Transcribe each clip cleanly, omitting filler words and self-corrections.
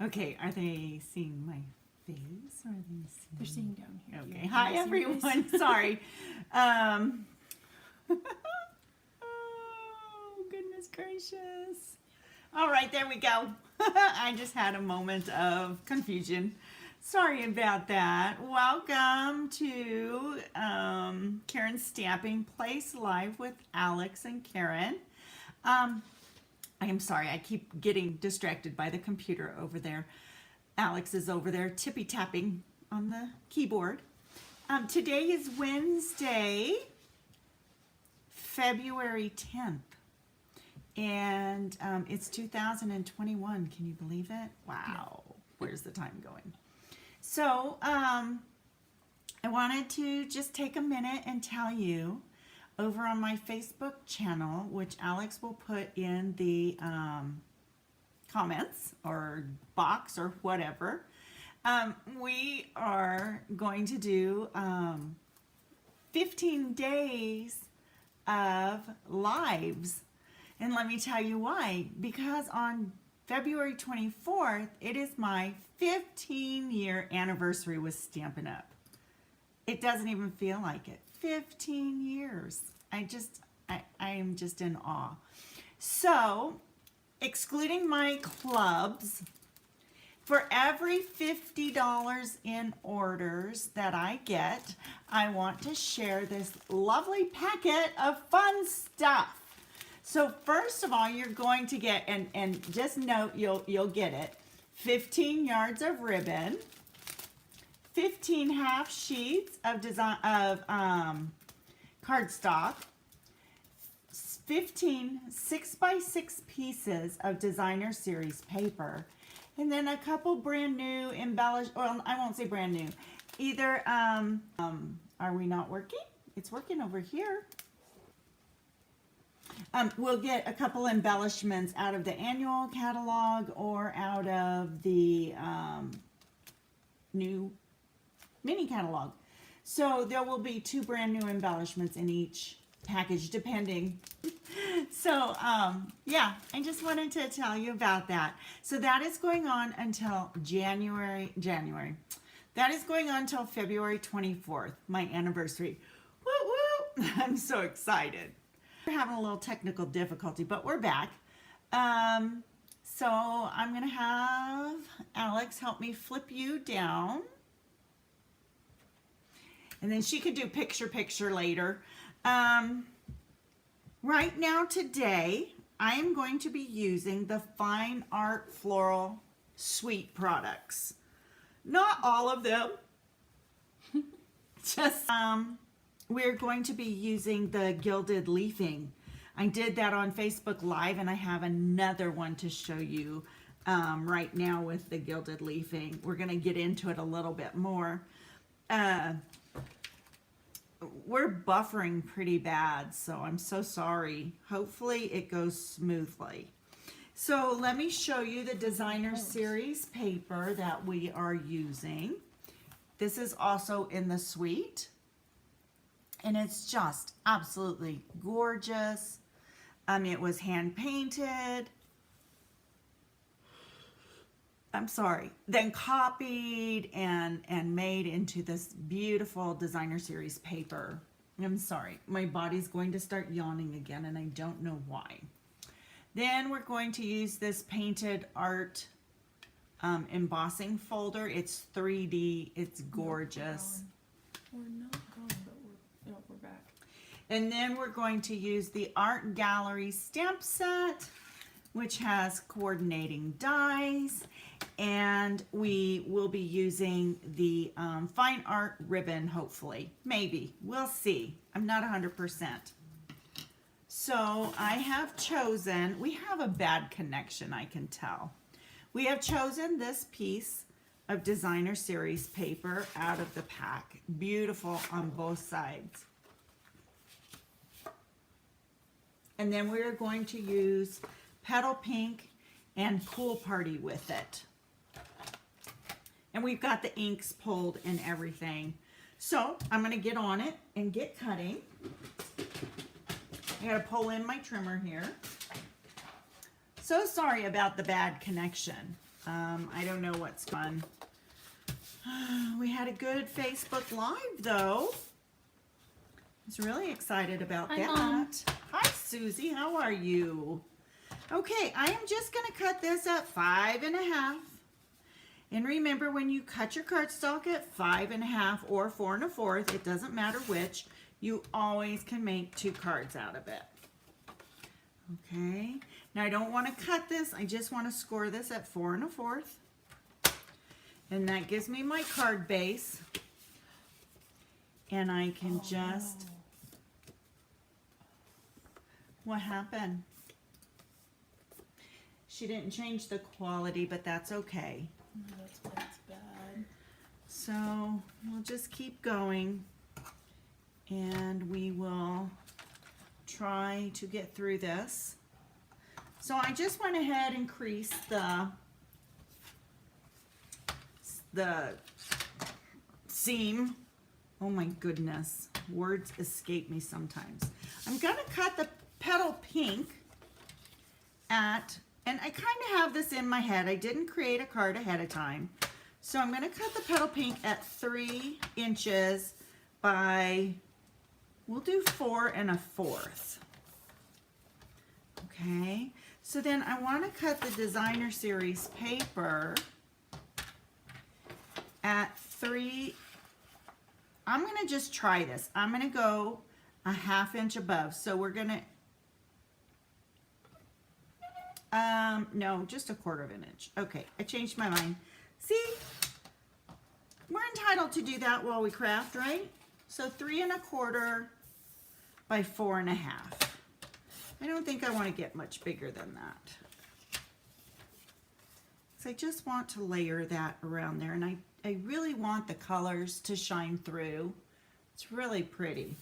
Okay, are they seeing my face or are they seeing? They're seeing down here. Okay, hi everyone. Sorry. Oh, goodness gracious. All right, there we go. I just had a moment of confusion. Sorry about that. Welcome to Karen's Stamping Place Live with Alex and Karen. I am sorry, I keep getting distracted by the computer over there. Alex is over there tippy-tapping on the keyboard. Today is Wednesday, February 10th, and it's 2021. Can you believe it? Wow, where's the time going? So I wanted to just take a minute and tell you over on my Facebook channel, which Alex will put in the comments or box or whatever, we are going to do 15 days of lives. And let me tell you why. Because on February 24th, it is my 15-year anniversary with Stampin' Up. It doesn't even feel like it. 15 years. I am just in awe. So, excluding my clubs, for every $50 in orders that I get, I want to share this lovely packet of fun stuff. So first of all, you're going to get, and just note you'll get it, 15 yards of ribbon, 15 half sheets of cardstock, 15 6x6 pieces of designer series paper, and then a couple brand new embellished, well, I won't say brand new, either, are we not working? It's working over here. We'll get a couple embellishments out of the annual catalog or out of the new mini catalog. So there will be 2 brand new embellishments in each package, depending. So yeah, I just wanted to tell you about that. So that is going on until January. That is going on until February 24th, my anniversary. Woo woo! I'm so excited. We're having a little technical difficulty, but we're back. So I'm gonna have Alex help me flip you down. And then she could do picture later. Right now today, I am going to be using the Fine Art Floral Suite products. Not all of them. Just, we're going to be using the Gilded Leafing. I did that on Facebook Live, and I have another one to show you right now with the Gilded Leafing. We're going to get into it a little bit more. We're buffering pretty bad, so I'm so sorry. Hopefully it goes smoothly. So let me show you the designer series paper that we are using. This is also in the suite, and it's just absolutely gorgeous. It was hand painted. I'm sorry, then copied and made into this beautiful designer series paper. I'm sorry, my body's going to start yawning again, and I don't know why. Then we're going to use this painted art embossing folder. It's 3D, it's gorgeous. We're not going, but we're back. And then we're going to use the Art Gallery stamp set, which has coordinating dies, and we will be using the fine art ribbon, hopefully. Maybe. We'll see. I'm not 100%. So I have chosen, we have a bad connection, I can tell. We have chosen this piece of designer series paper out of the pack. Beautiful on both sides. And then we're going to use Petal Pink and Cool Party with it. And we've got the inks pulled and everything. So I'm going to get on it and get cutting. I got to pull in my trimmer here. So sorry about the bad connection. I don't know what's fun. We had a good Facebook Live though. I was really excited about Hi, that. Mom. Hi Susie, how are you? Okay, I am just gonna cut this at 5 1/2. And remember, when you cut your cardstock at 5 1/2 or 4 1/4, it doesn't matter which, you always can make 2 cards out of it. Okay, now I don't want to cut this, I just want to score this at 4 1/4. And that gives me my card base. And I can just, what happened? She didn't change the quality, but that's okay. That's why it's bad. So we'll just keep going and we will try to get through this. So I just went ahead and creased the seam. Oh my goodness, words escape me sometimes. I'm gonna cut the petal pink at, and I kind of have this in my head. I didn't create a card ahead of time. So I'm gonna cut the petal pink at 3 inches by, we'll do 4 1/4. Okay, so then I wanna cut the designer series paper at 3. I'm gonna just try this. I'm gonna go a 1/2 inch above. So we're gonna, no, just a 1/4 of an inch. Okay, I changed my mind. See, we're entitled to do that while we craft, right? So 3 1/4 by 4 1/2. I don't think I want to get much bigger than that. So I just want to layer that around there, and I really want the colors to shine through. It's really pretty.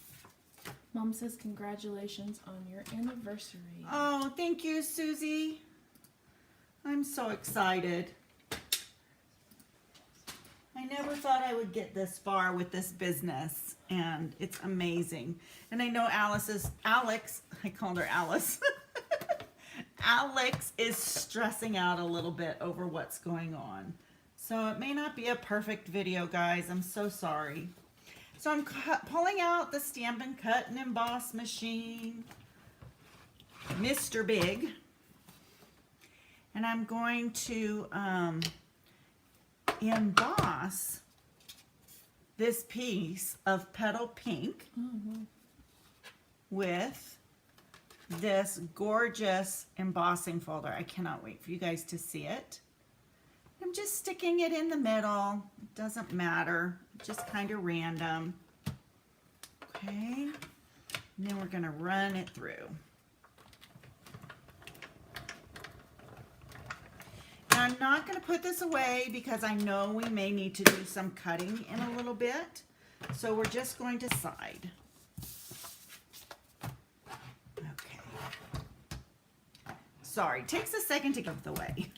Mom says congratulations on your anniversary. Oh, thank you, Susie. I'm so excited. I never thought I would get this far with this business, and it's amazing. And I know Alex, I called her Alice. Alex is stressing out a little bit over what's going on. So it may not be a perfect video, guys. I'm so sorry. So I'm pulling out the Stampin' Cut and Emboss machine, Mr. Big. And I'm going to emboss this piece of petal pink with this gorgeous embossing folder. I cannot wait for you guys to see it. I'm just sticking it in the middle. It doesn't matter, just kind of random. Okay, and then we're gonna run it through. Now I'm not gonna put this away because I know we may need to do some cutting in a little bit. So we're just going to side. Okay. Sorry, takes a second to get the way.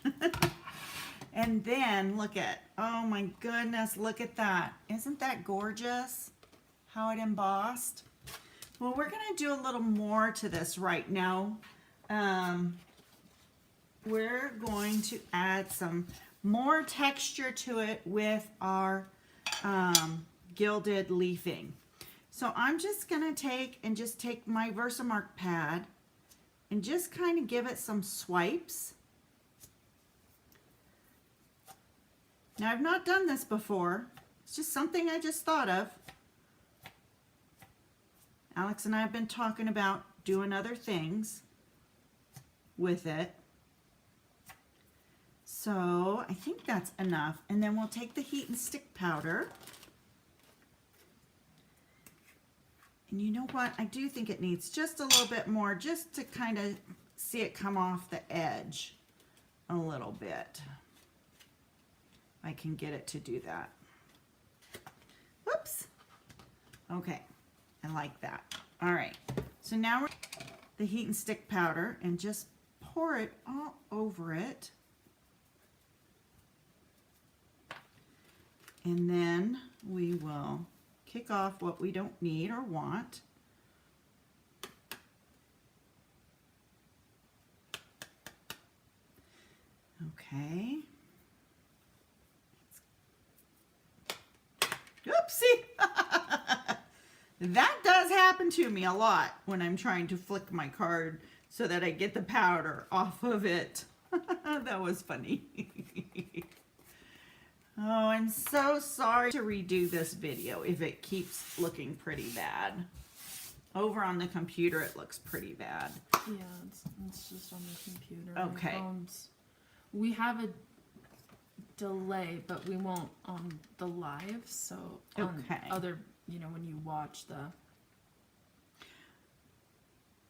And then look at, oh my goodness, look at that. Isn't that gorgeous? How it embossed. Well, we're gonna do a little more to this right now. We're going to add some more texture to it with our gilded leafing. So I'm just gonna take my Versamark pad and just kind of give it some swipes. Now I've not done this before. It's just something I just thought of. Alex and I have been talking about doing other things with it. So I think that's enough. And then we'll take the heat and stick powder. And you know what? I do think it needs just a little bit more, just to kind of see it come off the edge a little bit. I can get it to do that. Whoops. Okay, I like that. All right, so now we're the heat and stick powder and just pour it all over it. And then we will kick off what we don't need or want. Okay, That does happen to me a lot when I'm trying to flick my card so that I get the powder off of it. That was funny. Oh, I'm so sorry to redo this video if it keeps looking pretty bad. Over on the computer, it looks pretty bad. Yeah, it's just on the computer. Okay. We have a delay, but we won't on the live, so on Okay. other, when you watch the...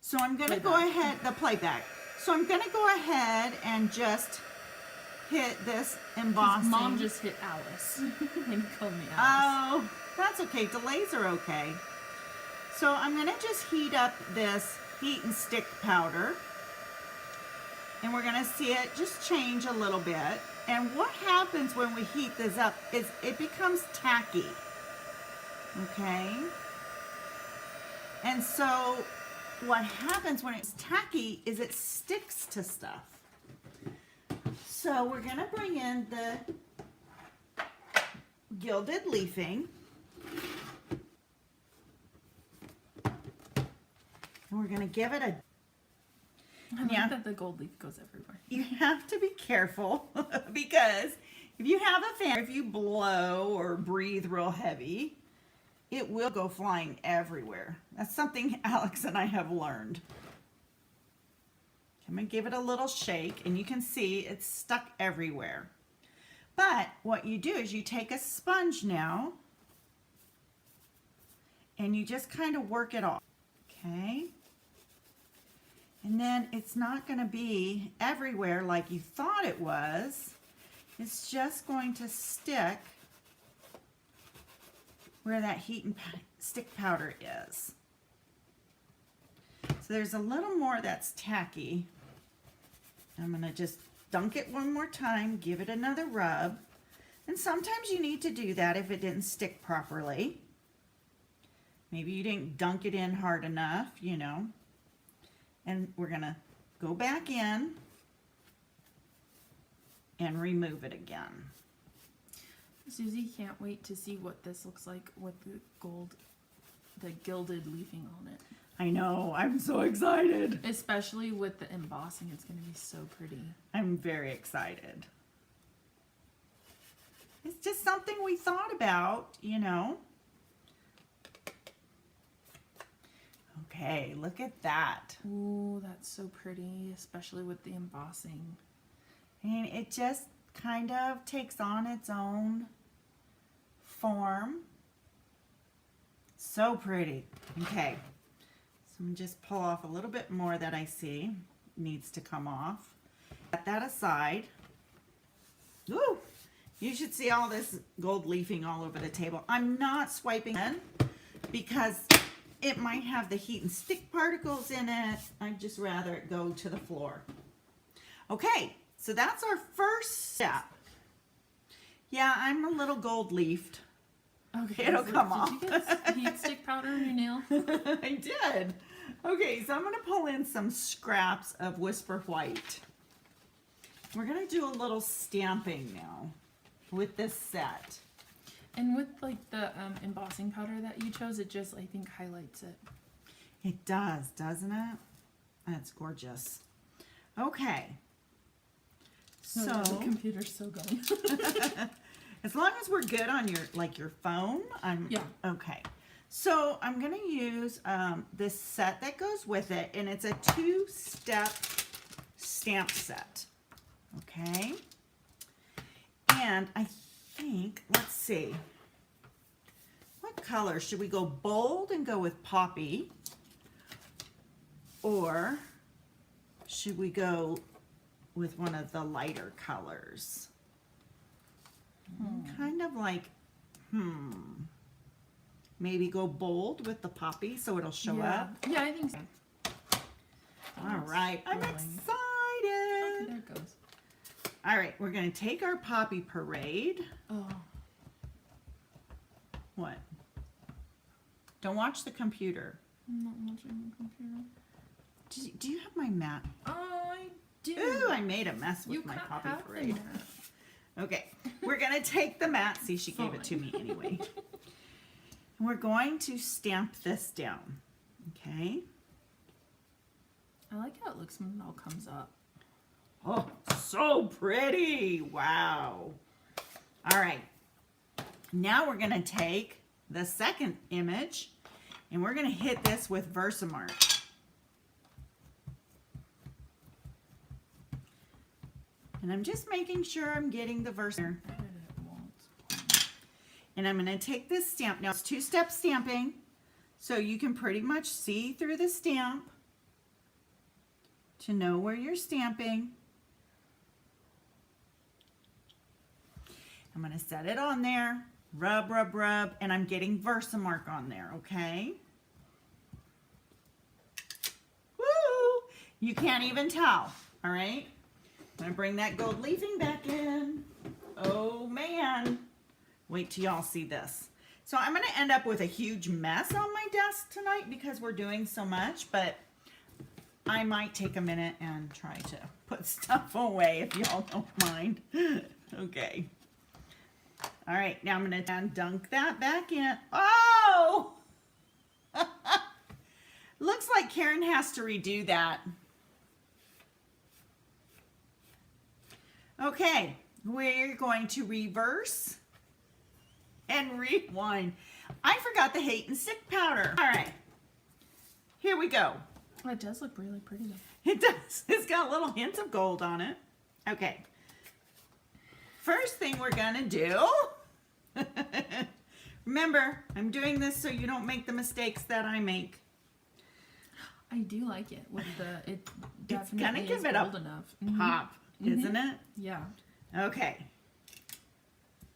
So I'm going to go ahead, the playback. So I'm going to go ahead and just hit this embossing. Mom just hit Alice. And called me Alice. Oh, that's okay. Delays are okay. So I'm going to just heat up this heat and stick powder. And we're going to see it just change a little bit. And what happens when we heat this up is it becomes tacky. Okay? And so what happens when it's tacky is it sticks to stuff. So we're going to bring in the Gilded Leafing. And we're going to give it a... I like that the gold leaf goes everywhere. You have to be careful because if you have a fan, if you blow or breathe real heavy, it will go flying everywhere. That's something Alex and I have learned. I'm going to give it a little shake, and you can see it's stuck everywhere. But what you do is you take a sponge now, and you just kind of work it off, okay? And then it's not going to be everywhere like you thought it was. It's just going to stick where that heat and stick powder is. So there's a little more that's tacky. I'm going to just dunk it one more time, give it another rub. And sometimes you need to do that if it didn't stick properly. Maybe you didn't dunk it in hard enough, And we're going to go back in and remove it again. Susie can't wait to see what this looks like with the gilded leafing on it. I know, I'm so excited. Especially with the embossing, it's going to be so pretty. I'm very excited. It's just something we thought about, Okay, look at that. Ooh, that's so pretty, especially with the embossing. And it just kind of takes on its own form. So pretty. Okay, so I'm going to just pull off a little bit more that I see needs to come off. Set that aside. Ooh, you should see all this gold leafing all over the table. I'm not swiping in because it might have the heat and stick particles in it. I'd just rather it go to the floor. Okay, so that's our first step. Yeah, I'm a little gold leafed. Okay, It'll come off. Did you get heat stick powder on your nail? I did. Okay, so I'm going to pull in some scraps of Whisper White. We're going to do a little stamping now with this set. And with like the embossing powder that you chose, it just, I think, highlights it. It does, doesn't it? That's gorgeous. Okay. So the computer's so going. as long as we're good on your phone, Yeah. okay. So I'm gonna use this set that goes with it, and it's a 2-step stamp set. Okay. And I think, let's see, what color should we go bold and go with Poppy, or should we go with one of the lighter colors? Kind of like, maybe go bold with the Poppy so it'll show up. Yeah, I think so. All right, I'm Rolling. excited. Okay, there it goes. All right, we're going to take our Poppy Parade. Oh, What? Don't watch the computer. I'm not watching the computer. Do you have my mat? Oh, I do. Ooh, I made a mess with You my can't Poppy have Parade. that. Okay, we're going to take the mat. See, she gave it to me anyway. And we're going to stamp this down, okay? I like how it looks when it all comes up. Oh, so pretty. Wow. All right. Now we're going to take the second image and we're going to hit this with Versamark. And I'm just making sure I'm getting the Versamark. I bet it won't. And I'm going to take this stamp. Now it's two-step stamping, so you can pretty much see through the stamp to know where you're stamping. I'm going to set it on there, rub, rub, rub, and I'm getting Versamark on there, okay? Woo! You can't even tell, all right? I'm going to bring that gold leafing back in. Oh, man. Wait till y'all see this. So I'm going to end up with a huge mess on my desk tonight because we're doing so much, but I might take a minute and try to put stuff away if y'all don't mind. Okay. All right, now I'm going to dunk that back in. Oh! Looks like Karen has to redo that. Okay, we're going to reverse and rewind. I forgot the hate and stick powder. All right, here we go. Oh, it does look really pretty though. It does. It's got little hints of gold on it. Okay. First thing we're gonna do, remember, I'm doing this so you don't make the mistakes that I make. I do like it with the, it It's gonna definitely give is it a gold enough. pop, isn't it? Yeah. Okay.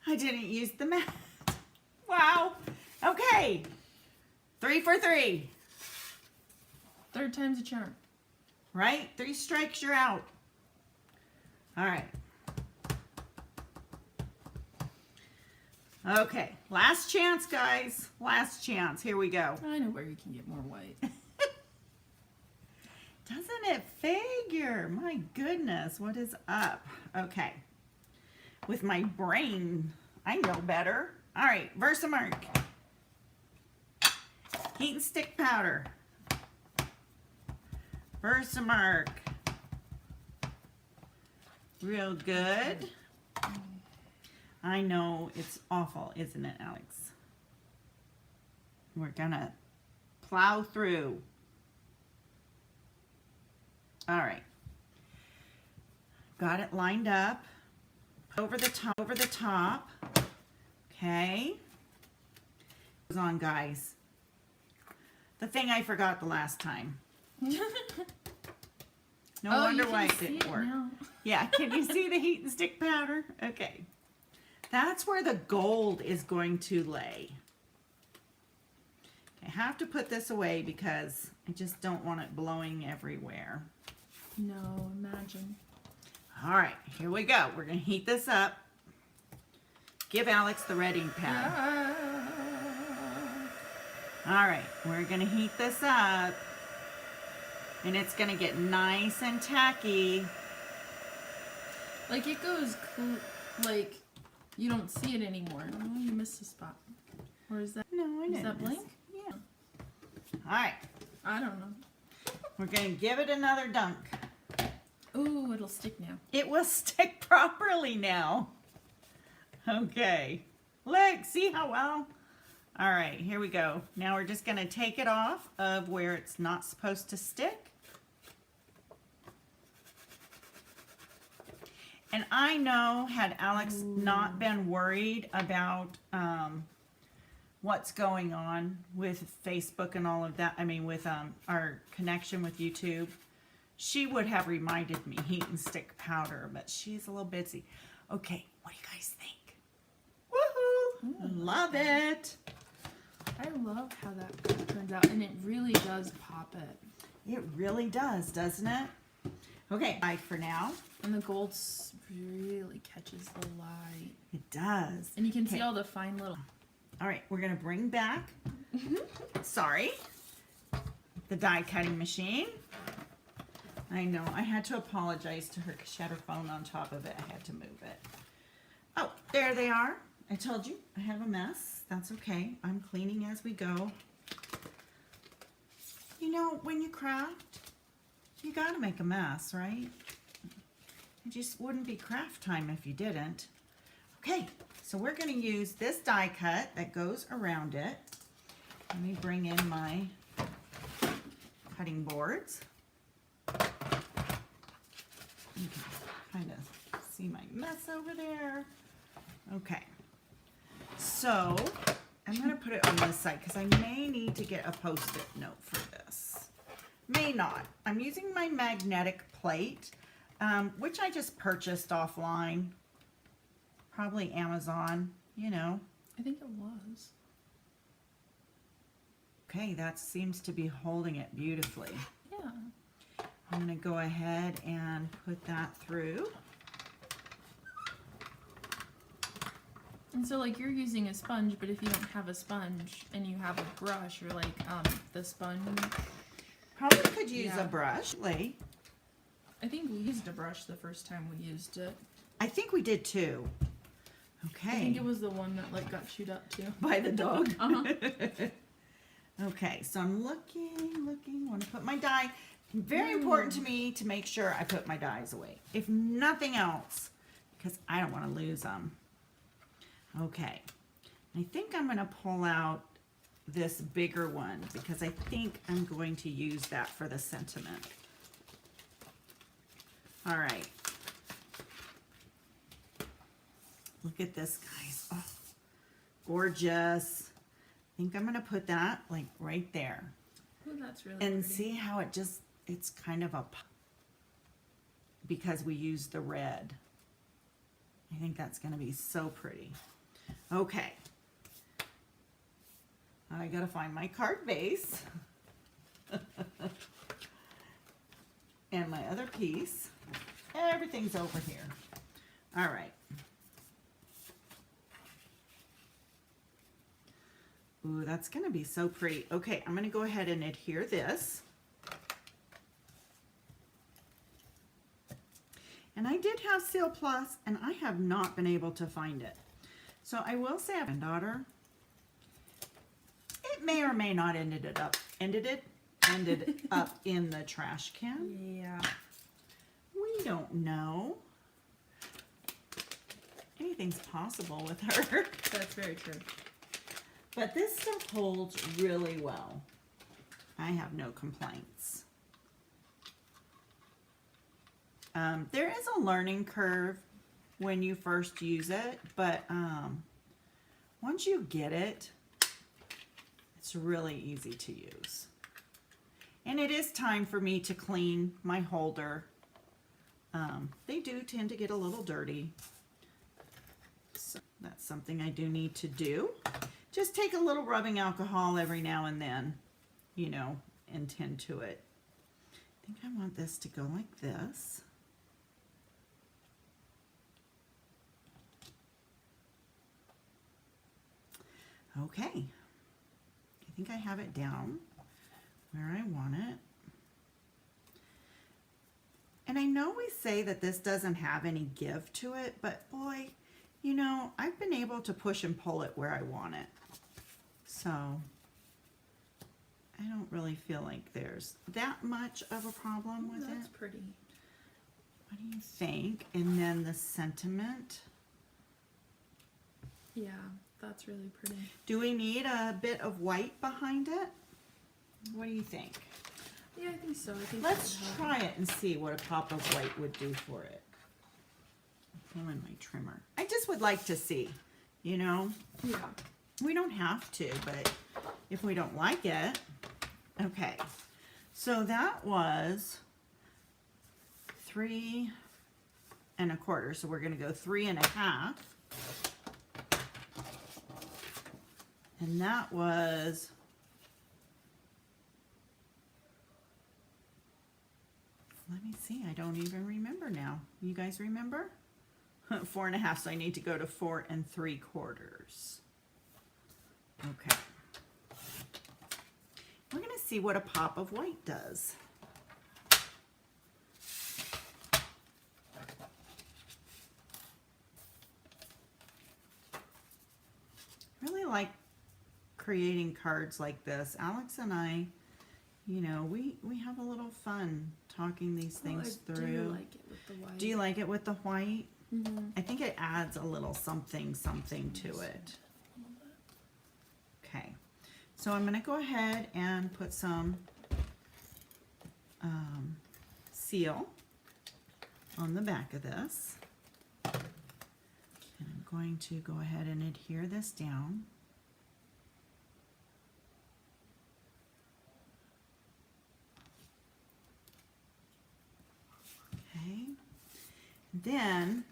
I didn't use the mat. Wow. Okay. 3 for 3. Third time's a charm. Right? 3 strikes, you're out. All right. Okay. Last chance, guys. Last chance. Here we go. I know where you can get more white. Doesn't it figure? My goodness. What is up? Okay. With my brain, I know better. All right. Versamark. Heat and stick powder. Versamark. Real good. I know it's awful, isn't it, Alex? We're gonna plow through. All right. Got it lined up. Over the top, over the top. Okay. Goes on, guys. The thing I forgot the last time. No wonder why it didn't work. Now. Yeah, can you see the heat and stick powder? Okay. That's where the gold is going to lay. I have to put this away because I just don't want it blowing everywhere. No, imagine. All right, here we go. We're going to heat this up. Give Alex the reading pad. All right, we're going to heat this up. And it's going to get nice and tacky. Like it goes cool, like you don't see it anymore. Oh, you missed a spot. Or is that? No, I didn't. Is that miss- blank? Yeah. All right, I don't know. we're going to give it another dunk. Ooh, it'll stick now. It will stick properly now. Okay. Look, see how well? All right, here we go. Now we're just going to take it off of where it's not supposed to stick. And I know, had Alex not been worried about what's going on with Facebook and all of that, I mean with our connection with YouTube, she would have reminded me heat and stick powder, but she's a little busy. Okay, what do you guys think? Woohoo! Love it! I love how that turns out, and it really does pop it. It really does, doesn't it? Okay, bye for now. And the gold really catches the light. It does. And you can see Okay. all the fine little... All right, we're gonna bring back, sorry, the die cutting machine. I know, I had to apologize to her because she had her phone on top of it. I had to move it. Oh, there they are. I told you I have a mess. That's okay. I'm cleaning as we go. You know, when you craft, you gotta make a mess, right? It just wouldn't be craft time if you didn't. Okay, so we're gonna use this die cut that goes around it. Let me bring in my cutting boards. You can kind of see my mess over there. Okay, so I'm gonna put it on this side because I may need to get a Post-it note for this. May not. I'm using my magnetic plate, which I just purchased offline. Probably Amazon, you know. I think it was. Okay, that seems to be holding it beautifully. Yeah. I'm gonna go ahead and put that through. And so like you're using a sponge, but if you don't have a sponge and you have a brush or like the sponge, Probably could use Yeah. a brush. Like, I think we used a brush the first time we used it. I think we did too. I think Okay. it was the one that like got chewed up too. By the dog. Uh-huh. Okay, so I'm looking, want to put my die. Very important to me to make sure I put my dies away. If nothing else, because I don't want to lose them. Okay, I think I'm going to pull out this bigger one because I think I'm going to use that for the sentiment. All right. Look at this, guys. Oh, gorgeous. I think I'm going to put that like right there. Oh, that's really And pretty. see how it just, it's kind of a, because we used the red. I think that's going to be so pretty. Okay. I got to find my card base. And my other piece. Everything's over here. All right. Ooh, that's going to be so pretty. Okay, I'm going to go ahead and adhere this. And I did have Seal Plus, and I have not been able to find it. So I will say, granddaughter, it may or may not ended up in the trash can. Yeah. We don't know. Anything's possible with her. That's very true. But this stuff holds really well. I have no complaints. There is a learning curve when you first use it, but once you get it, it's really easy to use. And it is time for me to clean my holder. They do tend to get a little dirty. So that's something I do need to do. Just take a little rubbing alcohol every now and then, you know, and tend to it. I think I want this to go like this. Okay. I think I have it down where I want it. And I know we say that this doesn't have any give to it, but boy, you know, I've been able to push and pull it where I want it. So I don't really feel like there's that much of a problem with That's it. pretty. What do you think? And then the sentiment. Yeah, that's really pretty. Do we need a bit of white behind it? What do you think? Yeah, I think so. I think Let's that would try it and see what a pop of white would do for it. I'm in my trimmer. I just would like to see, you know. help. Yeah. We don't have to, but if we don't like it, okay. So that was 3 1/4. So we're going to go 3 1/2. And that was, let me see, I don't even remember now. You guys remember? 4 1/2, so I need to go to 4 3/4. Okay. We're going to see what a pop of white does. like creating cards like this. Alex and I, you know, we have a little fun talking these things I through. do like it with the white. Do you like it with the white? Mm-hmm. I think it adds a little something to it. Okay, so I'm going to go ahead and put some seal on the back of this. And I'm going to go ahead and adhere this down. Okay, then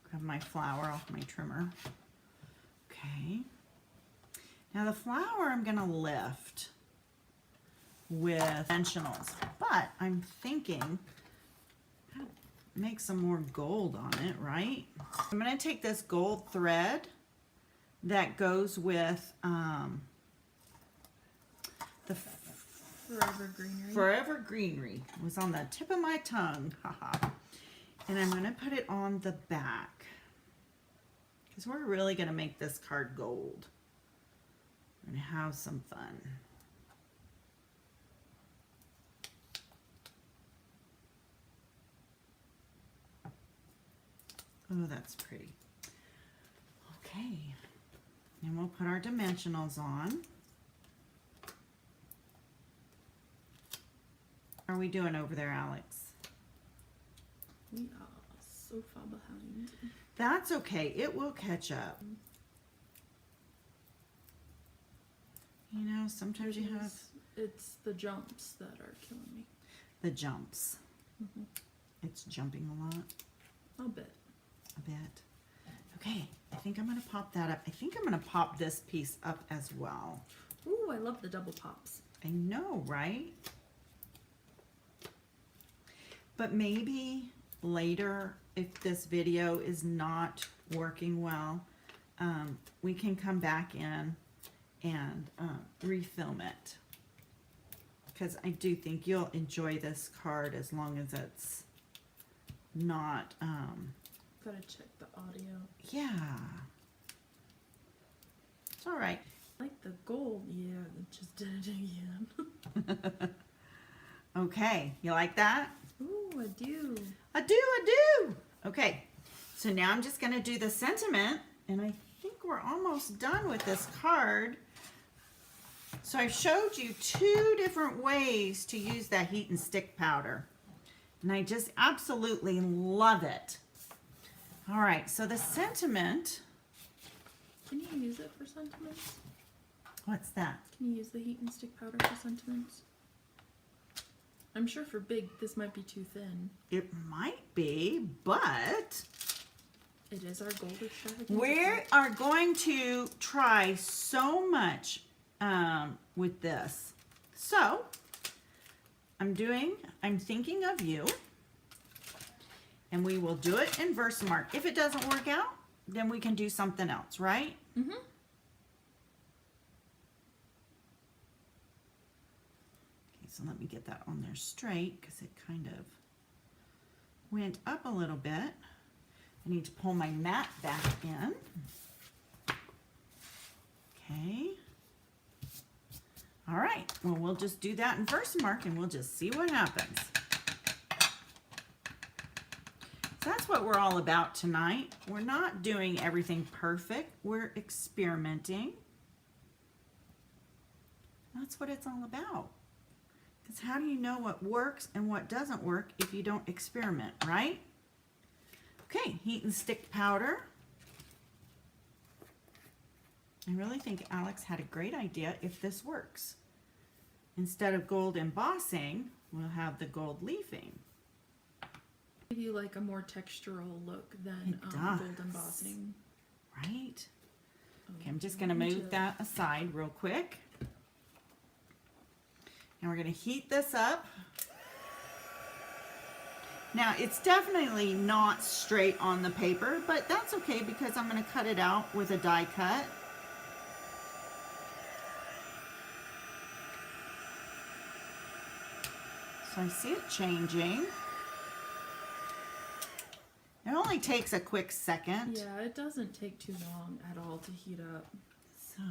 grab my flower off my trimmer. Okay, now the flower I'm going to lift with dimensionals, but I'm thinking make some more gold on it, right? I'm going to take this gold thread that goes with the Forever Greenery. Forever Greenery. It was on the tip of my tongue. Haha. And I'm going to put it on the back because we're really going to make this card gold. We're going to have some fun. Oh, that's pretty. Okay. And we'll put our dimensionals on. How are we doing over there, Alex? We are so far behind. That's okay. It will catch up. You know, sometimes you have It's the jumps that are killing me. the jumps. Mm-hmm. It's jumping a lot. A bit. A bit. Okay, I think I'm going to pop that up. I think I'm going to pop this piece up as well. Ooh, I love the double pops. I know, right? But maybe later, if this video is not working well, we can come back in and refilm it. Because I do think you'll enjoy this card as long as it's not... Gotta check the audio. yeah. It's all right. Like the gold, yeah, it just did it again. Okay, you like that? Ooh, I do. I do. Okay, so now I'm just going to do the sentiment, and I think we're almost done with this card. So I showed you 2 different ways to use that heat and stick powder, and I just absolutely love it. All right, so the sentiment, Can you use it for sentiments? what's that? Can you use the heat and stick powder for sentiments? I'm sure for big, this might be too thin. It might be, but It is our gold extravaganza. we are going to try so much with this. So I'm thinking of you, and we will do it in Versamark. If it doesn't work out, then we can do something else, right? Mm-hmm. Okay, so let me get that on there straight because it kind of went up a little bit. I need to pull my mat back in. Okay. All right, well, we'll just do that in Versamark and we'll just see what happens. So that's what we're all about tonight. We're not doing everything perfect. We're experimenting. That's what it's all about. Because how do you know what works and what doesn't work if you don't experiment, right? Okay, heat and stick powder. I really think Alex had a great idea if this works. Instead of gold embossing, we'll have the gold leafing. Give you like a more textural look than It gold does. embossing. Right? Okay, I'm just going to move that aside real quick. And we're going to heat this up. Now, it's definitely not straight on the paper, but that's okay because I'm going to cut it out with a die cut. So I see it changing. It only takes a quick second. Yeah, it doesn't take too long at all to heat up. So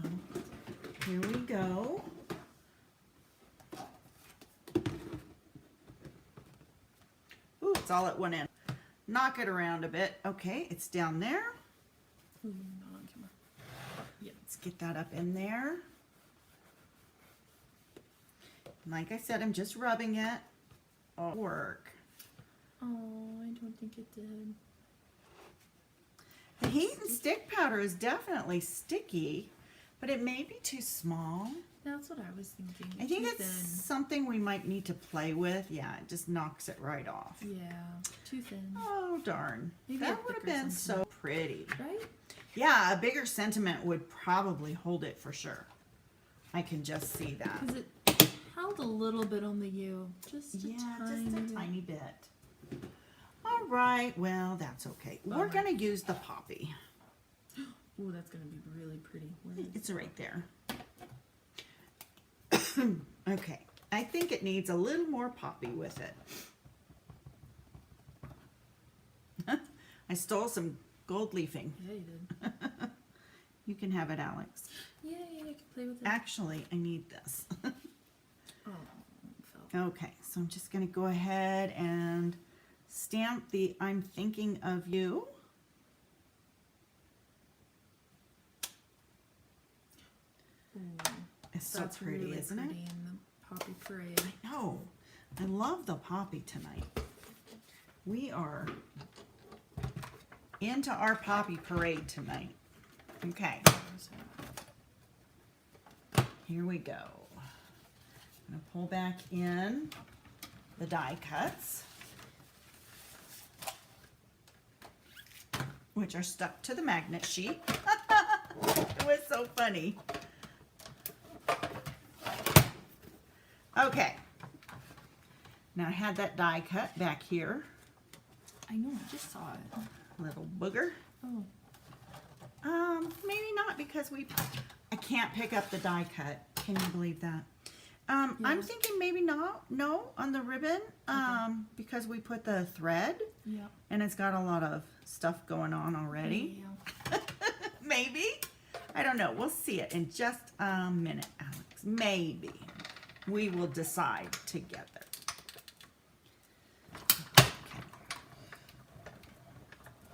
here we go. Ooh, it's all at one end. Knock it around a bit. Okay, it's down there. Ooh, not on camera. Yeah. Let's get that up in there. Like I said, I'm just rubbing it. Oh, work. Oh, I don't think it did. The heat and stick powder is definitely sticky, but it may be too small. That's what I was thinking. I think Too it's thin. something we might need to play with. Yeah, it just knocks it right off. Yeah, too thin. Oh, darn. Maybe a That would have thicker been so sentiment. pretty. Right? Yeah, a bigger sentiment would probably hold it for sure. I can just see that. Because it held a little bit on the U. Just a Tiny bit. All right, well, that's okay. We're Bummer. going to use the poppy. Ooh, that's going to be really pretty. Where is It's right there. Okay, I think it needs a little more poppy with it. I stole some gold leafing. Yeah, you did. You can have it, Alex. Yay, I can play with it. Actually, I need this. Oh, it fell. Okay, so I'm just going to go ahead and stamp the I'm thinking of you. Ooh, It's so that's pretty, really isn't pretty it? in the poppy parade. No, I love the poppy tonight. We are into our poppy parade tonight. Okay, here we go. I'm going to pull back in the die cuts, which are stuck to the magnet sheet. It was so funny. Okay. Now I had that die cut back here. I know, I just saw it. Little booger. Oh, Maybe not because I can't pick up the die cut. Can you believe that? I'm Yeah. thinking maybe not, no, on the ribbon, because we put the thread yeah. and it's got a lot of stuff going on already. Yeah. Maybe. I don't know. We'll see it in just a minute, Alex. Maybe. We will decide together.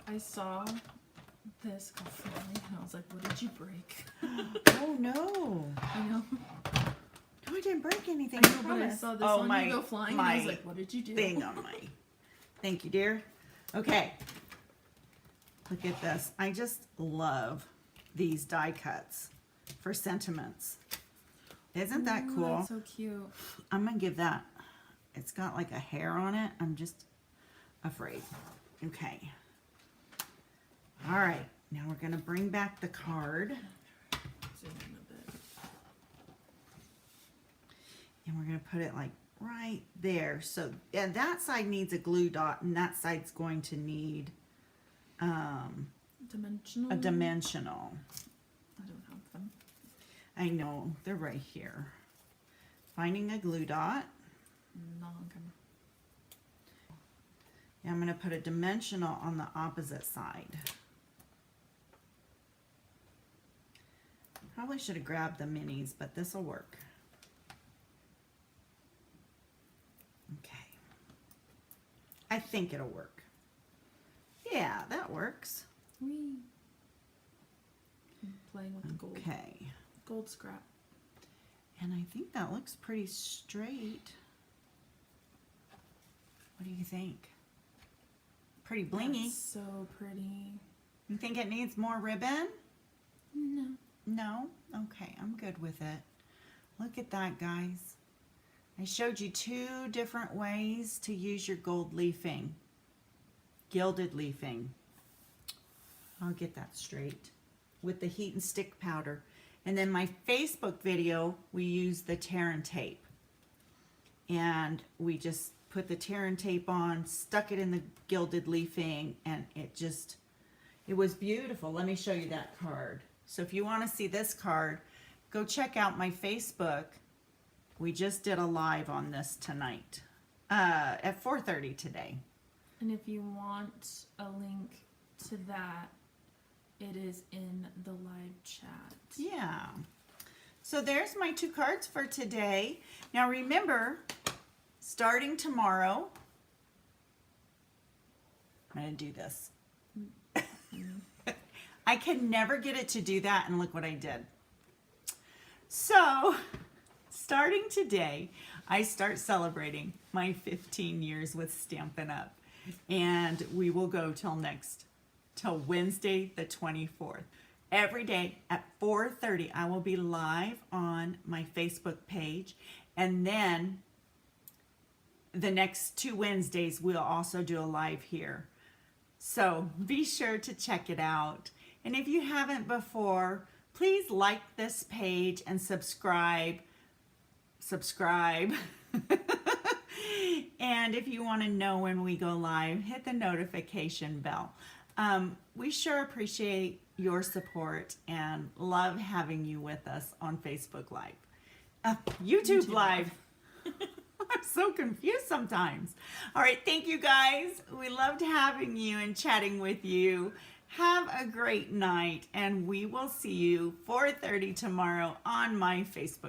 I saw this go flying and I was like, what did you break? Oh no. I know. No, I didn't break anything. I know, but I promise. saw this Oh, one my, go flying my and I was like, what did you do? thing on my. Thank you, dear. Okay. Look at this. I just love these die cuts for sentiments. Isn't that Ooh, cool? That's so cute. I'm gonna give that. It's got like a hair on it. I'm just afraid. Okay. All right. Now we're gonna bring back the card. Zoom in a bit. And we're going to put it like right there. So, and that side needs a glue dot, and that side's going to need Dimensional. a dimensional. I don't have them. I know, they're right here. Finding a glue dot. Not on camera. And I'm going to put a dimensional on the opposite side. Probably should have grabbed the minis, but this will work. Okay. I think it'll work. Yeah, that works. Whee. I'm playing with the gold. Okay. Gold scrap. And I think that looks pretty straight. What do you think? Pretty blingy. That's so pretty. You think it needs more ribbon? No. No? Okay, I'm good with it. Look at that, guys. I showed you two different ways to use your gold leafing. Gilded leafing. I'll get that straight. With the heat and stick powder. And then my Facebook video, we used the tear and tape. And we just put the tear and tape on, stuck it in the gilded leafing, and it was beautiful. Let me show you that card. So if you want to see this card, go check out my Facebook. We just did a live on this tonight at 4:30 today. And if you want a link to that, it is in the live chat. Yeah. So there's my 2 cards for today. Now remember, starting tomorrow, I'm going to do this. I can never get it to do that, and look what I did. So, starting today, I start celebrating my 15 years with Stampin' Up. And we will go till Wednesday the 24th. Every day at 4:30, I will be live on my Facebook page. And then the next 2 Wednesdays, we'll also do a live here. So be sure to check it out. And if you haven't before, please like this page and subscribe. And if you want to know when we go live, hit the notification bell. We sure appreciate your support and love having you with us on Facebook Live. YouTube Live. I'm so confused sometimes. All right, thank you guys. We loved having you and chatting with you. Have a great night, and we will see you 4:30 tomorrow on my Facebook